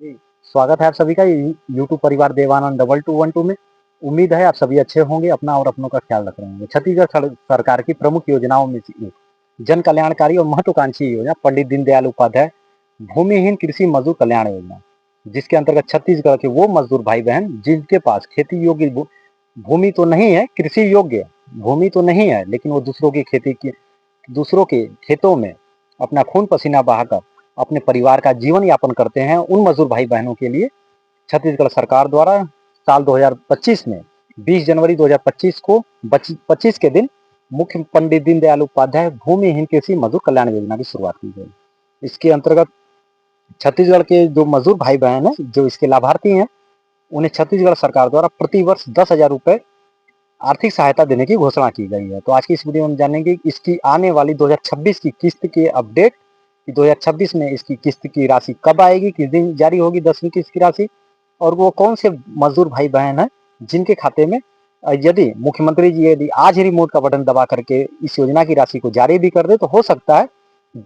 जी, स्वागत है आप सभी का यूट्यूब परिवार देवानंद 2212 में। उम्मीद है आप सभी अच्छे होंगे, अपना और अपनों का ख्याल रख रहे होंगे। छत्तीसगढ़ सरकार की प्रमुख योजनाओं में से एक जन कल्याणकारी और महत्वाकांक्षी योजना पंडित दीनदयाल उपाध्याय भूमिहीन कृषि मजदूर कल्याण योजना, जिसके अंतर्गत छत्तीसगढ़ के वो मजदूर भाई बहन जिनके पास खेती योग्य भूमि तो नहीं है, कृषि योग्य भूमि तो नहीं है, लेकिन वो दूसरों के खेतों में अपना खून पसीना बहाकर अपने परिवार का जीवन यापन करते हैं। उन मजदूर भाई बहनों के लिए छत्तीसगढ़ सरकार द्वारा साल 2025 में 20 जनवरी 2025 को 25 के दिन मुख्य पंडित दीनदयाल उपाध्याय भूमिहीन कृषि मजदूर कल्याण योजना की शुरुआत की गई। इसके अंतर्गत छत्तीसगढ़ के जो मजदूर भाई बहन हैं, जो इसके लाभार्थी हैं, उन्हें छत्तीसगढ़ सरकार द्वारा प्रति वर्ष 10,000 रुपए आर्थिक सहायता देने की घोषणा की गई है। तो आज की इस वीडियो में जानेंगे इसकी आने वाली 2026 की किस्त के अपडेट, कि 2026 में इसकी किस्त की राशि कब आएगी, किस दिन जारी होगी 10वीं किस्त की राशि, और वो कौन से मजदूर भाई बहन हैं जिनके खाते में यदि मुख्यमंत्री जी यदि आज ही रिमोट का बटन दबा करके इस योजना की राशि को जारी भी कर दे तो हो सकता है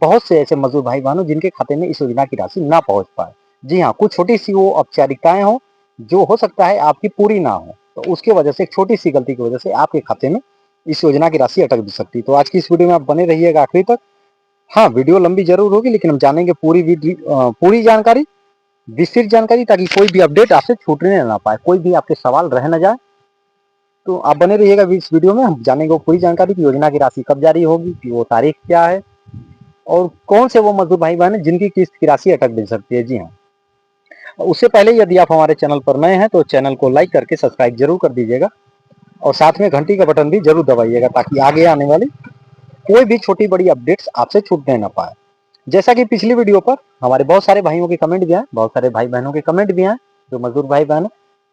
बहुत से ऐसे मजदूर भाई बहनों जिनके खाते में इस योजना की राशि ना पहुंच पाए। जी हाँ, कुछ छोटी सी वो औपचारिकताएं हो जो हो सकता है आपकी पूरी ना हो, तो उसके वजह से एक छोटी सी गलती की वजह से आपके खाते में इस योजना की राशि अटक भी सकती है। तो आज की इस वीडियो में आप बने रहिएगा आखिरी तक। हाँ, वीडियो लंबी जरूर होगी, लेकिन हम जानेंगे पूरी जानकारी, विस्तृत जानकारी, ताकि कोई भी अपडेट आपसे छूटने ना पाए, कोई भी आपके सवाल रह ना जाए। तो आप बने रहिएगा इस वीडियो में। हम जानेंगे वो पूरी जानकारी कि योजना की राशि कब जारी होगी, कि वो तारीख क्या है, और कौन से वो मजदूर भाई बहन जिनकी किस्त की राशि अटक भी सकती है। जी हाँ, उससे पहले यदि आप हमारे चैनल पर नए हैं तो चैनल को लाइक करके सब्सक्राइब जरूर कर दीजिएगा, और साथ में घंटी का बटन भी जरूर दबाइएगा, ताकि आगे आने वाली कोई भी छोटी बड़ी अपडेट्स आपसे छूटने ना पाए। जैसा कि पिछली वीडियो पर हमारे बहुत सारे भाइयों के कमेंट भी आए, बहुत सारे भाई बहनों के कमेंट भी आए, जो मजदूर भाई बहन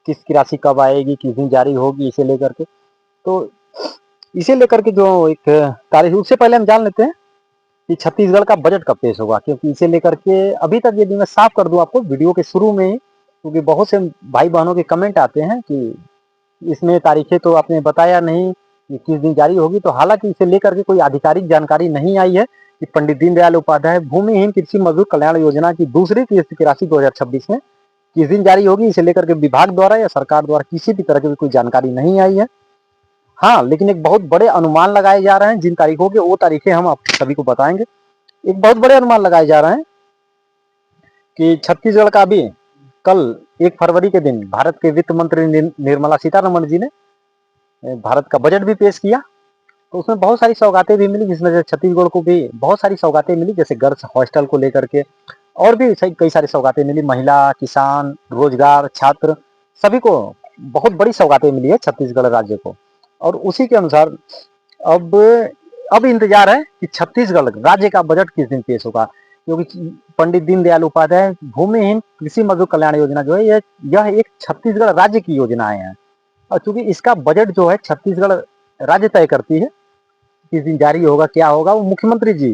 किस्त की राशि कब आएगी, किस दिन जारी होगी, इसे लेकर के। तो इसे लेकर के जो एक तारीख, उससे पहले हम जान लेते हैं कि छत्तीसगढ़ का बजट कब पेश होगा, क्योंकि इसे लेकर के अभी तक यदि मैं साफ कर दूं आपको वीडियो के शुरू में ही, क्योंकि बहुत से भाई बहनों के कमेंट आते हैं कि इसमें तारीखें तो आपने बताया नहीं कि किस दिन जारी होगी। तो हालांकि इसे लेकर के कोई आधिकारिक जानकारी नहीं आई है कि पंडित दीनदयाल उपाध्याय भूमिहीन कृषि मजदूर कल्याण योजना की दूसरी किस्त की राशि 2026 में किस दिन जारी होगी, इसे लेकर के विभाग द्वारा या सरकार द्वारा किसी भी तरह की कोई जानकारी नहीं आई है। हाँ, लेकिन एक बहुत बड़े अनुमान लगाए जा रहे हैं, जिन तारीखों के वो तारीखें हम आप सभी को बताएंगे। एक बहुत बड़े अनुमान लगाए जा रहे हैं कि छत्तीसगढ़ का भी कल 1 फरवरी के दिन भारत के वित्त मंत्री निर्मला सीतारमण जी ने भारत का बजट भी पेश किया। तो उसमें बहुत सारी सौगातें भी मिली, जिसमें से छत्तीसगढ़ को भी बहुत सारी सौगातें मिली, जैसे गर्ल्स हॉस्टल को लेकर के, और भी कई सारी सौगातें मिली। महिला, किसान, रोजगार, छात्र, सभी को बहुत बड़ी सौगातें मिली है छत्तीसगढ़ राज्य को। और उसी के अनुसार अब अब इंतजार है कि छत्तीसगढ़ राज्य का बजट किस दिन पेश होगा, क्योंकि पंडित दीनदयाल उपाध्याय भूमिहीन कृषि मजदूर कल्याण योजना जो है यह एक छत्तीसगढ़ राज्य की योजनाएं हैं। और चूंकि इसका बजट जो है छत्तीसगढ़ राज्य तय करती है किस दिन जारी होगा, क्या होगा, वो मुख्यमंत्री जी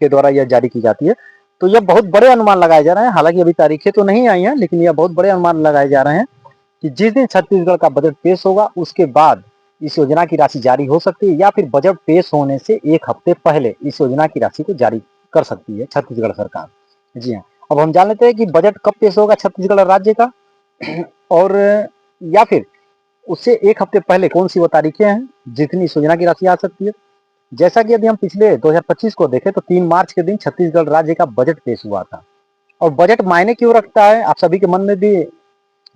के द्वारा यह जारी की जाती है। तो यह बहुत बड़े अनुमान लगाए जा रहे हैं, हालांकि अभी तारीखें तो नहीं आई हैं, लेकिन यह बहुत बड़े अनुमान लगाए जा रहे हैं कि जिस दिन छत्तीसगढ़ का बजट पेश होगा उसके बाद इस योजना की राशि जारी हो सकती है, या फिर बजट पेश होने से एक हफ्ते पहले इस योजना की राशि को जारी कर सकती है छत्तीसगढ़ सरकार। जी हाँ, अब हम जान लेते हैं कि बजट कब पेश होगा छत्तीसगढ़ राज्य का, और या फिर उससे एक हफ्ते पहले कौन सी वो तारीखें हैं जितनी इस योजना की राशि आ सकती है। जैसा कि यदि हम पिछले 2025 को देखें तो 3 मार्च के दिन छत्तीसगढ़ राज्य का बजट पेश हुआ था। और बजट मायने क्यों रखता है, आप सभी के मन में भी,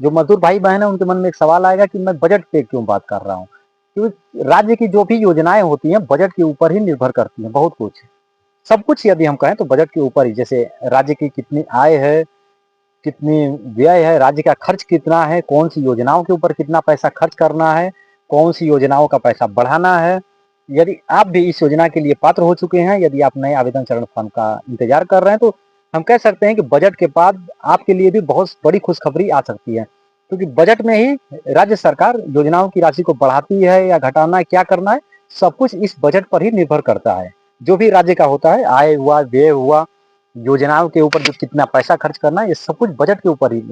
जो मजदूर भाई बहन है उनके मन में एक सवाल आएगा कि मैं बजट पे क्यों बात कर रहा हूँ। क्योंकि राज्य की जो भी योजनाएं होती हैं बजट के ऊपर ही निर्भर करती हैं। बहुत कुछ, सब कुछ यदि हम कहें तो बजट के ऊपर ही, जैसे राज्य की कितनी आय है, कितनी व्यय है, राज्य का खर्च कितना है, कौन सी योजनाओं के ऊपर कितना पैसा खर्च करना है, कौन सी योजनाओं का पैसा बढ़ाना है। यदि आप भी इस योजना के लिए पात्र हो चुके हैं, यदि आप नए आवेदन चरण फॉर्म का इंतजार कर रहे हैं, तो हम कह सकते हैं कि बजट के बाद आपके लिए भी बहुत बड़ी खुशखबरी आ सकती है, क्योंकि बजट में ही राज्य सरकार योजनाओं की राशि को बढ़ाती है या घटाना है, क्या करना है, सब कुछ इस बजट पर ही निर्भर करता है। जो भी राज्य का होता है, आय हुआ, व्यय हुआ, योजनाओं के ऊपर जो कितना पैसा खर्च करना है, ये सब कुछ बजट के ऊपर ही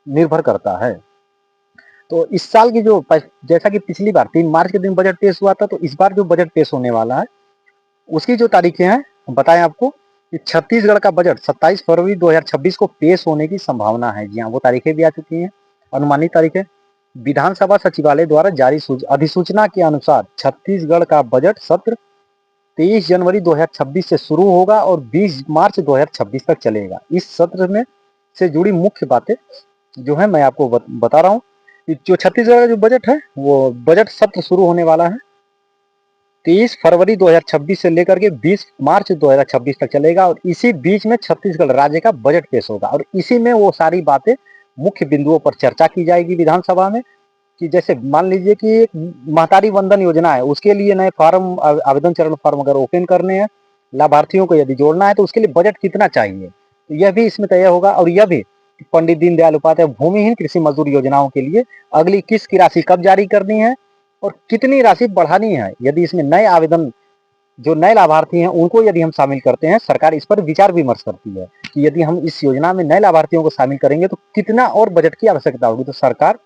निर्भर करता है। तो इस साल की जो, जैसा कि पिछली बार 3 मार्च के दिन बजट पेश हुआ था, तो इस बार जो बजट पेश होने वाला है उसकी जो तारीखें हैं बताएं आपको। कि छत्तीसगढ़ का बजट 27 फरवरी 2026 को पेश होने की संभावना है। जी हाँ, वो तारीखें भी आ चुकी हैं, अनुमानित तारीखें। विधानसभा सचिवालय द्वारा जारी अधिसूचना के अनुसार छत्तीसगढ़ का बजट सत्र 23 जनवरी 2026 से शुरू होगा और 20 मार्च 2026 तक चलेगा। इस सत्र में से जुड़ी मुख्य बातें जो है मैं आपको बता रहा हूँ कि जो छत्तीसगढ़ का जो बजट है वो बजट सत्र शुरू होने वाला है 23 फरवरी 2026 से लेकर के 20 मार्च 2026 तक चलेगा और इसी बीच में छत्तीसगढ़ राज्य का बजट पेश होगा और इसी में वो सारी बातें मुख्य बिंदुओं पर चर्चा की जाएगी विधानसभा में। कि जैसे मान लीजिए कि एक महतारी वंदन योजना है, उसके लिए नए फॉर्म आवेदन चरण फॉर्म अगर ओपन करने हैं, लाभार्थियों को यदि जोड़ना है तो उसके लिए बजट कितना चाहिए, तो यह भी इसमें तय होगा। और यह भी पंडित दीनदयाल उपाध्याय भूमिहीन कृषि मजदूर योजनाओं के लिए अगली किस्त की राशि कब जारी करनी है और कितनी राशि बढ़ानी है। यदि इसमें नए आवेदन जो नए लाभार्थी हैं उनको यदि हम शामिल करते हैं, सरकार इस पर विचार विमर्श करती है कि यदि हम इस योजना में नए लाभार्थियों को शामिल करेंगे तो कितना और बजट की आवश्यकता होगी। तो सरकार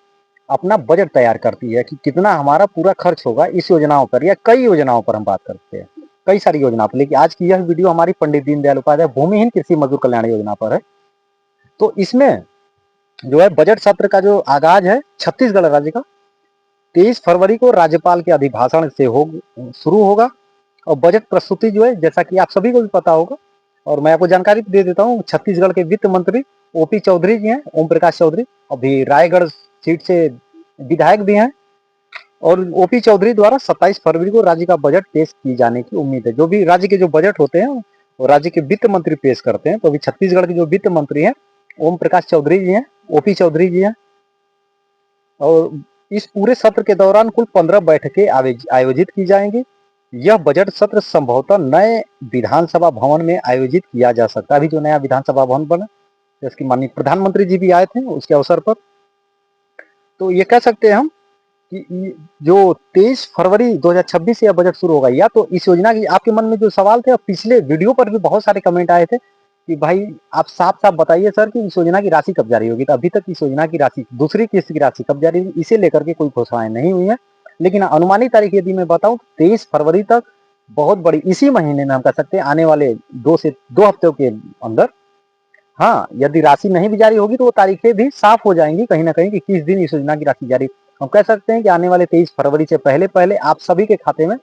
अपना बजट तैयार करती है कि कितना हमारा पूरा खर्च होगा इस योजनाओं पर या कई योजनाओं पर हम बात करते हैं, कई सारी योजनाओं पर। लेकिन आज की यह वीडियो हमारी पंडित दीनदयाल उपाध्याय भूमिहीन कृषि मजदूर कल्याण योजना पर है। तो इसमें जो है बजट सत्र का जो आगाज है छत्तीसगढ़ राज्य का 23 फरवरी को राज्यपाल के अभिभाषण से शुरू होगा और बजट प्रस्तुति जो है जैसा कि आप सभी को भी पता होगा और मैं आपको जानकारी दे देता हूँ, छत्तीसगढ़ के वित्त मंत्री ओपी चौधरी जी हैं, ओम प्रकाश चौधरी, अभी रायगढ़ सीट से विधायक भी हैं और ओपी चौधरी द्वारा 27 फरवरी को राज्य का बजट पेश किए जाने की उम्मीद है। जो भी राज्य के जो बजट होते हैं वो राज्य के वित्त मंत्री पेश करते हैं। तो अभी छत्तीसगढ़ के जो वित्त मंत्री हैं ओम प्रकाश चौधरी जी हैं, ओपी चौधरी जी हैं और इस पूरे सत्र के दौरान कुल 15 बैठकें आयोजित की जाएंगी। यह बजट सत्र संभवतः नए विधानसभा भवन में आयोजित किया जा सकता है। अभी जो नया विधानसभा भवन बना जिसकी माननीय प्रधानमंत्री जी भी आए थे उसके अवसर पर, तो ये कह सकते हैं हम कि जो 23 फरवरी 2026 से यह बजट शुरू होगा। या तो इस योजना की आपके मन में जो सवाल थे, पिछले वीडियो पर भी बहुत सारे कमेंट आए थे कि भाई आप साफ साफ बताइए सर कि इस योजना की राशि कब जारी होगी। तो अभी तक इस योजना की राशि दूसरी किस्त की राशि कब जारी होगी इसे लेकर के कोई घोषणाएं नहीं हुई है। लेकिन अनुमानित तारीख यदि मैं बताऊं 23 फरवरी तक बहुत बड़ी, इसी महीने में हम कह सकते हैं आने वाले 2 हफ्तों के अंदर, हाँ यदि राशि नहीं भी जारी होगी तो वो तारीखें भी साफ हो जाएंगी कहीं ना कहीं कि किस दिन इस योजना की राशि जारी। हम कह सकते हैं कि आने वाले 23 फरवरी से पहले पहले आप सभी के खाते में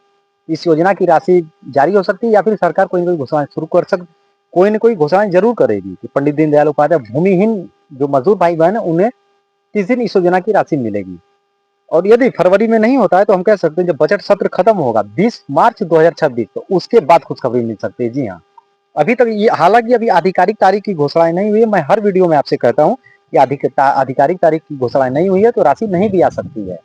इस योजना की राशि जारी हो सकती है या फिर सरकार कोई ना कोई घोषणा शुरू कर सकती, कोई ना कोई घोषणा जरूर करेगी कि पंडित दीनदयाल उपाध्याय भूमिहीन जो मजदूर भाई बहन है उन्हें किस दिन इस योजना की राशि मिलेगी। और यदि फरवरी में नहीं होता है तो हम कह सकते हैं जब बजट सत्र खत्म होगा 20 मार्च 2026 तो उसके बाद खुशखबरी मिल सकती है। जी हाँ, अभी तक ये हालांकि अभी आधिकारिक तारीख की घोषणा नहीं हुई है। मैं हर वीडियो में आपसे कहता हूँ कि आधिकारिक तारीख की घोषणा नहीं हुई है तो राशि नहीं भी आ सकती है।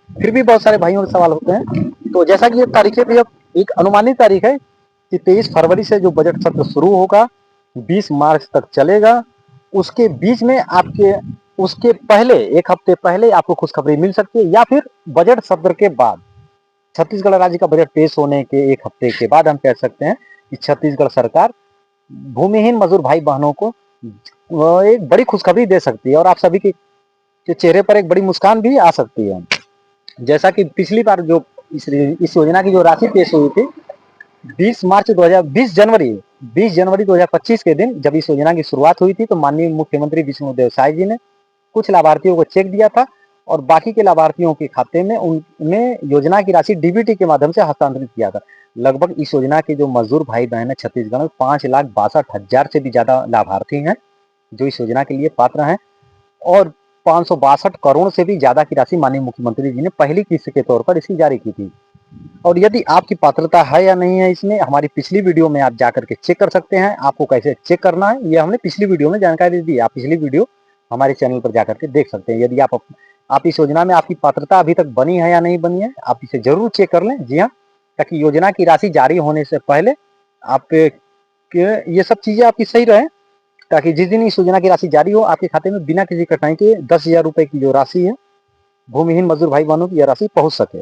फिर भी बहुत सारे भाइयों के सवाल होते हैं। तो जैसा कि ये तारीखें भी अब एक अनुमानित तारीख है कि 23 फरवरी से जो बजट सत्र शुरू होगा 20 मार्च तक चलेगा, उसके बीच में आपके उसके पहले एक हफ्ते पहले आपको खुशखबरी मिल सकती है या फिर बजट सत्र के बाद छत्तीसगढ़ राज्य का बजट पेश होने के एक हफ्ते के बाद हम कह सकते हैं कि छत्तीसगढ़ सरकार भूमिहीन मजदूर भाई बहनों को एक बड़ी खुशखबरी दे सकती है और आप सभी के चेहरे पर एक बड़ी मुस्कान भी आ सकती है। जैसा कि पिछली बार जो इस योजना की जो राशि पेश हुई थी 20 जनवरी 2025 के दिन जब इस योजना की शुरुआत हुई थी तो माननीय मुख्यमंत्री विष्णुदेव साय जी ने कुछ लाभार्थियों को चेक दिया था और बाकी के लाभार्थियों के खाते में उन्हें योजना की राशि डीबीटी के माध्यम से हस्तांतरित किया था। लगभग इस योजना के जो मजदूर भाई बहन है छत्तीसगढ़ में 5,62,000 से भी ज्यादा लाभार्थी हैं जो इस योजना के लिए पात्र हैं और 562 करोड़ से भी ज्यादा की राशि माननीय मुख्यमंत्री जी ने पहली किस्त के तौर पर इसकी जारी की थी। और यदि आपकी पात्रता है या नहीं है इसमें, हमारी पिछली वीडियो में आप जाकर के चेक कर सकते हैं। आपको कैसे चेक करना है ये हमने पिछली वीडियो में जानकारी दी। आप पिछली वीडियो हमारे चैनल पर जाकर के देख सकते हैं। यदि आप इस योजना में आपकी पात्रता अभी तक बनी है या नहीं बनी है, आप इसे जरूर चेक कर लें। जी हाँ, ताकि योजना की राशि जारी होने से पहले आप ये सब चीजें आपकी सही रहे, ताकि जिस दिन इस योजना की राशि जारी हो आपके खाते में बिना किसी कठिनाई के 10,000 रुपए की जो राशि है भूमिहीन मजदूर भाई बहनों की यह राशि पहुंच सके।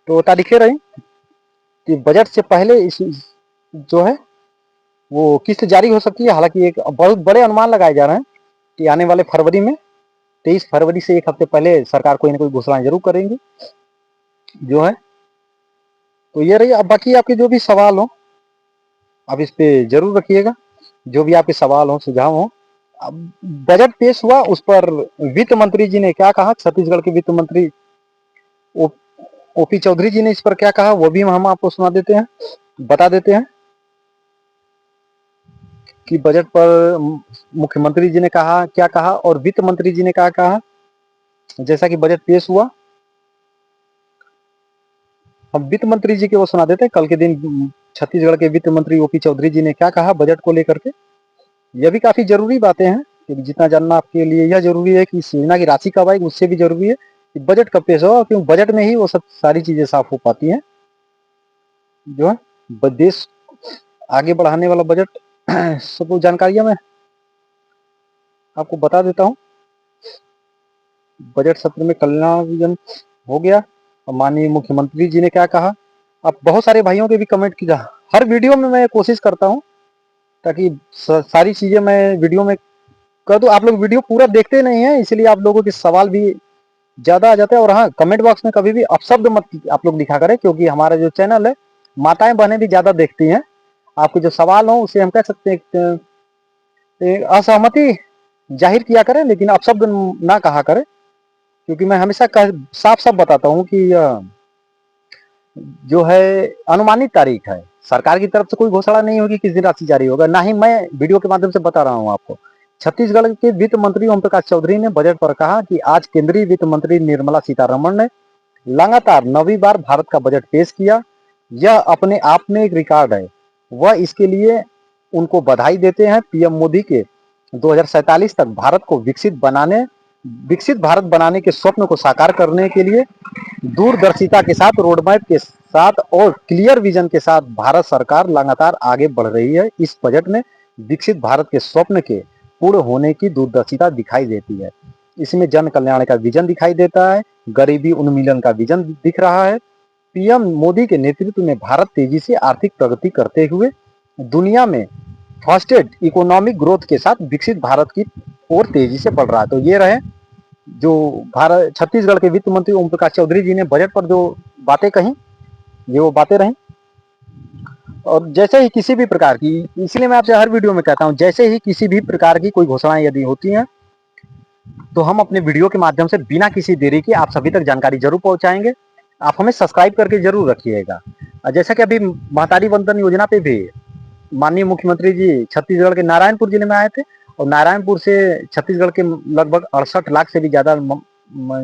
तो तारीखें रही कि बजट से पहले इस जो है वो किस्त जारी हो सकती है। हालांकि एक बहुत बड़े अनुमान लगाए जा रहे हैं कि आने वाले फरवरी में 23 फरवरी से एक हफ्ते पहले सरकार कोई ना कोई घोषणा जरूर करेंगी जो है। तो ये रही। अब बाकी आपके जो भी सवाल हो आप इस पे जरूर रखिएगा, जो भी आपके सवाल हो सुझाव हो। अब बजट पेश हुआ, उस पर वित्त मंत्री जी ने क्या कहा, छत्तीसगढ़ के वित्त मंत्री ओपी चौधरी जी ने इस पर क्या कहा, वो भी हम आपको सुना देते हैं, बता देते हैं कि बजट पर मुख्यमंत्री जी ने कहा क्या कहा और वित्त मंत्री जी ने क्या कहा। जैसा कि बजट पेश हुआ, हम वित्त मंत्री जी के वो सुना देते हैं। कल के दिन छत्तीसगढ़ के वित्त मंत्री ओपी चौधरी जी ने क्या कहा बजट को लेकर के। यह भी काफी जरूरी बातें हैं, क्योंकि जितना जानना आपके लिए यह जरूरी है कि इस योजना की राशि कब आएगी, उससे भी जरूरी है कि बजट कब पेश होगा, क्योंकि बजट में ही वो सब सारी चीजें साफ हो पाती हैं। जो है देश आगे बढ़ाने वाला बजट सब जानकारियां मैं आपको बता देता हूँ। बजट सत्र में कल्याण हो गया और माननीय मुख्यमंत्री जी ने क्या कहा। अब बहुत सारे भाइयों के भी कमेंट किया, हर वीडियो में मैं कोशिश करता हूँ ताकि सारी चीजें मैं वीडियो में कर दूं। आप लोग वीडियो पूरा देखते नहीं है, इसलिए आप लोगों के सवाल भी ज्यादा आ जाते हैं। और हाँ, कमेंट बॉक्स में कभी भी अपशब्द मत आप लोग लिखा करें, क्योंकि हमारा जो चैनल है माताएं बहनें भी ज्यादा देखती हैं। आपके जो सवाल हो उसे हम कह सकते हैं असहमति जाहिर किया करें, लेकिन अपशब्द ना कहा करें, क्योंकि मैं हमेशा साफ साफ बताता हूँ कि जो है अनुमानित तारीख है, सरकार की तरफ से कोई घोषणा नहीं होगी किस दिन राशि जारी होगा, ना ही मैं वीडियो के माध्यम से बता रहा हूँ आपको। छत्तीसगढ़ के वित्त मंत्री ओम प्रकाश चौधरी ने बजट पर कहा कि आज केंद्रीय वित्त मंत्री निर्मला सीतारमण ने लगातार 9वीं बार भारत का बजट पेश किया। यह अपने आप में एक रिकॉर्ड है, वह इसके लिए उनको बधाई देते हैं। पीएम मोदी के 2047 तक भारत को विकसित भारत बनाने के स्वप्न को साकार करने के लिए दूरदर्शिता के साथ, रोडमैप के साथ और क्लियर विजन के साथ भारत सरकार लगातार आगे बढ़ रही है। इस बजट में विकसित भारत के स्वप्न के पूर्ण होने की दूरदर्शिता दिखाई देती है। इसमें जन कल्याण का विजन दिखाई देता है, गरीबी उन्मूलन का विजन दिख रहा है। पीएम मोदी के नेतृत्व में भारत तेजी से आर्थिक प्रगति करते हुए दुनिया में फास्टेस्ट इकोनॉमिक ग्रोथ के साथ विकसित भारत की ओर तेजी से बढ़ रहा है। तो ये रहे जो भारत छत्तीसगढ़ के वित्त मंत्री ओम प्रकाश चौधरी जी ने बजट पर जो बातें कही, ये वो बातें रही। और जैसे ही किसी भी प्रकार की, इसलिए मैं आपसे हर वीडियो में कहता हूं, जैसे ही किसी भी प्रकार की कोई घोषणाएं यदि होती हैं तो हम अपने वीडियो के माध्यम से बिना किसी देरी के आप सभी तक जानकारी जरूर पहुंचाएंगे। आप हमें सब्सक्राइब करके जरूर रखिएगा। जैसा कि अभी महतारी वंदन योजना पे भी माननीय मुख्यमंत्री जी छत्तीसगढ़ के नारायणपुर जिले में आए थे, और नारायणपुर से छत्तीसगढ़ के लगभग 68 लाख से भी ज्यादा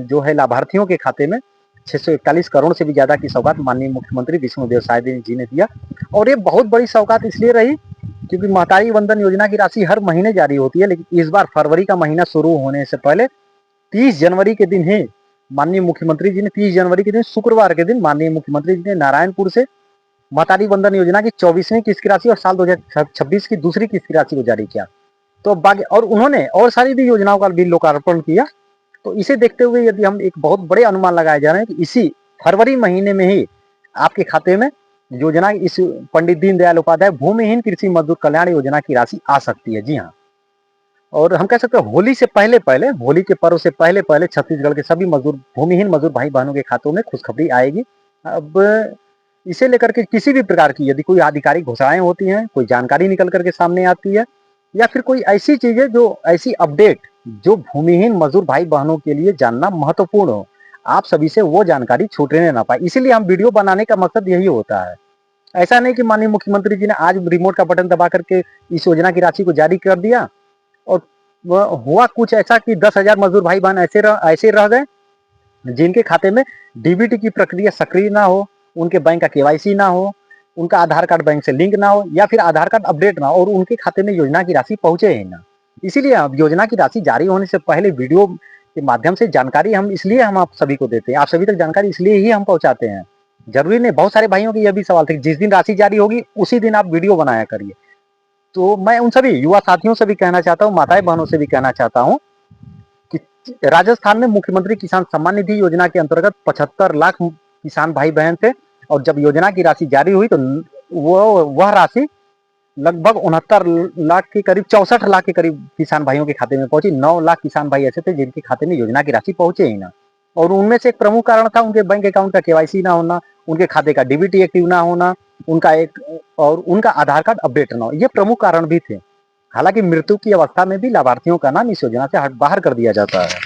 जो है लाभार्थियों के खाते में 641 करोड़ से भी ज्यादा की सौगात माननीय मुख्यमंत्री विष्णुदेव साय जी ने दिया। और ये बहुत बड़ी सौगात इसलिए रही क्योंकि महतारी वंदन योजना की राशि हर महीने जारी होती है, लेकिन इस बार फरवरी का महीना शुरू होने से पहले 30 जनवरी के दिन ही माननीय मुख्यमंत्री जी ने 30 जनवरी के दिन शुक्रवार के दिन माननीय मुख्यमंत्री जी ने नारायणपुर से महतारी वंदन योजना की 24वीं किस्त की राशि और साल 2026 की दूसरी किस्त की राशि को जारी किया। तो बाकी और उन्होंने और सारी भी योजनाओं का भी लोकार्पण किया। तो इसे देखते हुए यदि हम एक बहुत बड़े अनुमान लगाए जा रहे हैं कि इसी फरवरी महीने में ही आपके खाते में योजना, इस पंडित दीनदयाल उपाध्याय भूमिहीन कृषि मजदूर कल्याण योजना की राशि आ सकती है। जी हाँ, और हम कह सकते हैं होली से पहले पहले, होली के पर्व से पहले पहले छत्तीसगढ़ के सभी मजदूर, भूमिहीन मजदूर भाई बहनों के खातों में खुशखबरी आएगी। अब इसे लेकर के किसी भी प्रकार की यदि कोई आधिकारिक घोषणाएं होती हैं, कोई जानकारी निकल करके सामने आती है, या फिर कोई ऐसी चीजें जो ऐसी अपडेट जो भूमिहीन मजदूर भाई बहनों के लिए जानना महत्वपूर्ण हो, आप सभी से वो जानकारी छूटने ना पाए, इसीलिए हम वीडियो बनाने का मकसद यही होता है। ऐसा नहीं कि माननीय मुख्यमंत्री जी ने आज रिमोट का बटन दबा करके इस योजना की राशि को जारी कर दिया और हुआ कुछ ऐसा कि 10,000 मजदूर भाई बहन ऐसे रह गए जिनके खाते में डीबीटी की प्रक्रिया सक्रिय ना हो, उनके बैंक का केवाईसी ना हो, उनका आधार कार्ड बैंक से लिंक ना हो, या फिर आधार कार्ड अपडेट ना हो और उनके खाते में योजना की राशि पहुंचे ही ना। इसीलिए अब योजना की राशि जारी होने से पहले वीडियो के माध्यम से जानकारी हम आप सभी को देते हैं, आप सभी तक जानकारी इसलिए ही हम पहुंचाते हैं। जरूरी नहीं, बहुत सारे भाइयों के यह भी सवाल थे जिस दिन राशि जारी होगी उसी दिन आप वीडियो बनाया करिए। तो मैं उन सभी युवा साथियों से भी कहना चाहता हूँ, माताएं बहनों से भी कहना चाहता हूँ कि राजस्थान में मुख्यमंत्री किसान सम्मान निधि योजना के अंतर्गत 75 लाख किसान भाई बहन थे, और जब योजना की राशि जारी हुई तो वह राशि लगभग 69 लाख के करीब, 64 लाख के करीब किसान भाइयों के खाते में पहुंची। 9 लाख किसान भाई ऐसे थे जिनके खाते में योजना की राशि पहुंचे ही ना, और उनमें से एक प्रमुख कारण था उनके बैंक अकाउंट का केवाईसी ना होना, उनके खाते का डीबीटी एक्टिव ना होना, उनका एक और उनका आधार कार्ड अपडेट ना हो, ये प्रमुख कारण भी थे। हालांकि मृत्यु की अवस्था में भी लाभार्थियों का नाम इस योजना से हट बाहर कर दिया जाता है।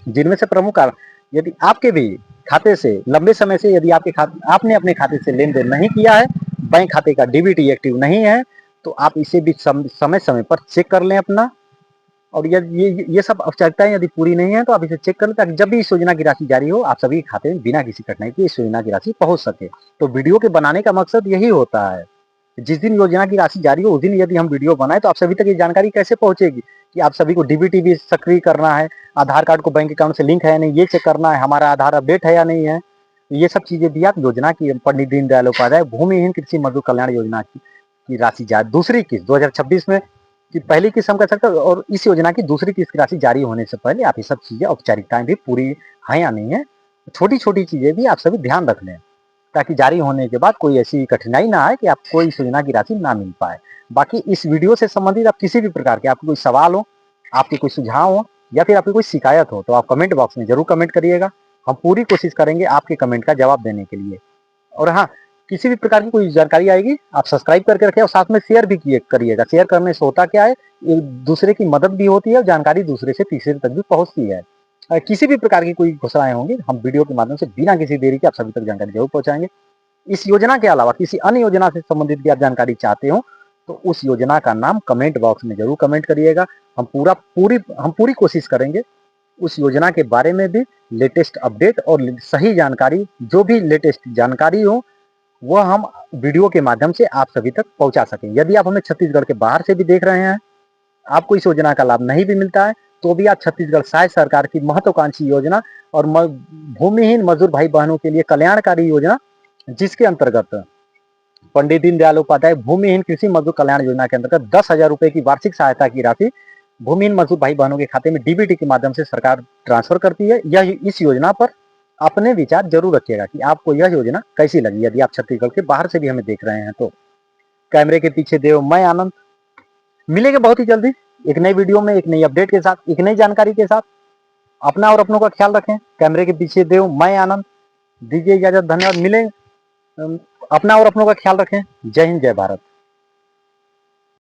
जिनमें से प्रमुख कारण, यदि आपके भी खाते से लंबे समय से यदि आपने अपने खाते से लेन देन नहीं किया है, बैंक खाते का डीबीटी एक्टिव नहीं है, तो आप इसे भी समय समय पर चेक कर लें अपना। और ये सब औपचारिकताएं यदि पूरी नहीं है तो आप इसे चेक कर लें, ताकि जब भी इस योजना की राशि जारी हो आप सभी खाते में बिना किसी कठिनाई के इस योजना की राशि पहुंच सके। तो वीडियो के बनाने का मकसद यही होता है। जिस दिन योजना की राशि जारी हो उस दिन यदि हम वीडियो बनाए तो आप सभी तक ये जानकारी कैसे पहुंचेगी कि आप सभी को डीबीटी भी सक्रिय करना है, आधार कार्ड को बैंक अकाउंट से लिंक है या नहीं ये चेक करना है, हमारा आधार अपडेट है या नहीं है। ये सब चीजें भी आप योजना की पंडित दीनदयाल उपाध्याय भूमिहीन कृषि मजदूर कल्याण योजना की राशि जारी दूसरी किस्त 2026 में कि पहली किस्त हम कह सकते हैं, और इस योजना की दूसरी किस्त की राशि जारी होने से पहले आप ये सब चीजें औपचारिकताएं भी पूरी है या नहीं है, छोटी छोटी चीजें भी आप सभी ध्यान रख लें, ताकि जारी होने के बाद कोई ऐसी कठिनाई ना आए कि आपको इस योजना की राशि ना मिल पाए। बाकी इस वीडियो से संबंधित आप किसी भी प्रकार के आपके कोई सवाल हो, आपके कोई सुझाव हो या फिर आपकी कोई शिकायत हो तो आप कमेंट बॉक्स में जरूर कमेंट करिएगा। हम पूरी कोशिश करेंगे आपके कमेंट का जवाब देने के लिए। और हाँ, किसी भी प्रकार की कोई जानकारी आएगी आप सब्सक्राइब करके रखें और साथ में शेयर भी करिएगा। शेयर करने से होता क्या है, एक दूसरे की मदद भी होती है और जानकारी दूसरे से तीसरे तक भी पहुंचती है। किसी भी प्रकार की कोई घोषणाएं होंगी हम वीडियो के माध्यम से बिना किसी देरी के आप सभी तक जानकारी जरूर पहुंचाएंगे। इस योजना के अलावा किसी अन्य योजना से संबंधित भी आप जानकारी चाहते हो तो उस योजना का नाम कमेंट बॉक्स में जरूर कमेंट करिएगा। हम पूरी कोशिश करेंगे उस योजना के बारे में भी लेटेस्ट अपडेट और सही जानकारी, जो भी लेटेस्ट जानकारी हो वह हम वीडियो के माध्यम से आप सभी तक पहुंचा सकें। यदि आप हमें छत्तीसगढ़ के बाहर से भी देख रहे हैं, आपको इस योजना का लाभ नहीं भी मिलता है तो भी आप छत्तीसगढ़ सहायता सरकार की महत्वाकांक्षी योजना और भूमिहीन मजदूर भाई बहनों के लिए कल्याणकारी योजना, जिसके अंतर्गत पंडित दीनदयाल उपाध्याय भूमिहीन कृषि मजदूर कल्याण योजना के अंतर्गत 10,000 रुपए की वार्षिक सहायता की राशि भूमिहीन मजदूर भाई बहनों के खाते में डीबीटी के माध्यम से सरकार ट्रांसफर करती है। यह इस योजना पर अपने विचार जरूर रखिएगा कि आपको यह योजना कैसी लगी, यदि आप छत्तीसगढ़ के बाहर से भी हमें देख रहे हैं तो। कैमरे के पीछे देव मैं आनंद, मिलेंगे बहुत ही जल्दी एक नई वीडियो में, एक नई अपडेट के साथ, एक नई जानकारी के साथ। अपना और अपनों का ख्याल रखें। कैमरे के पीछे देव मैं आनंद, दीजिए इजाजत, धन्यवाद। मिलेंगे, अपना और अपनों का ख्याल रखें। जय हिंद, जय भारत।